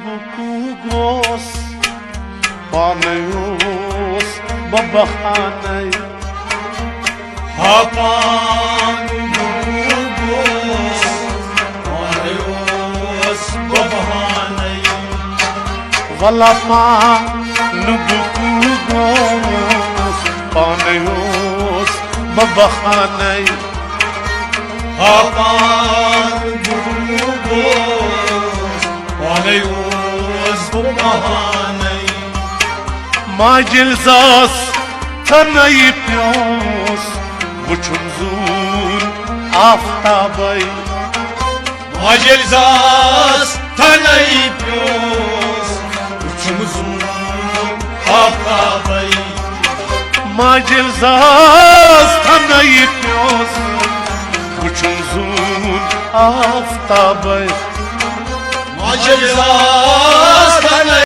بکوگوس پانیوس ببخانه هاپان بکوگوس پانیوس ببخانه ولا پان بکوگوس پانیوس ببخانه هاپان بکوگوس پانیوس ببخانه ماجلزاس تنهی پیوس بچون زون آفتابی ماجلزاس تنهی پیوس بچون زون آفتابی ماجلزاس تنهی پیوس بچون زون آفتابی ماجلزاس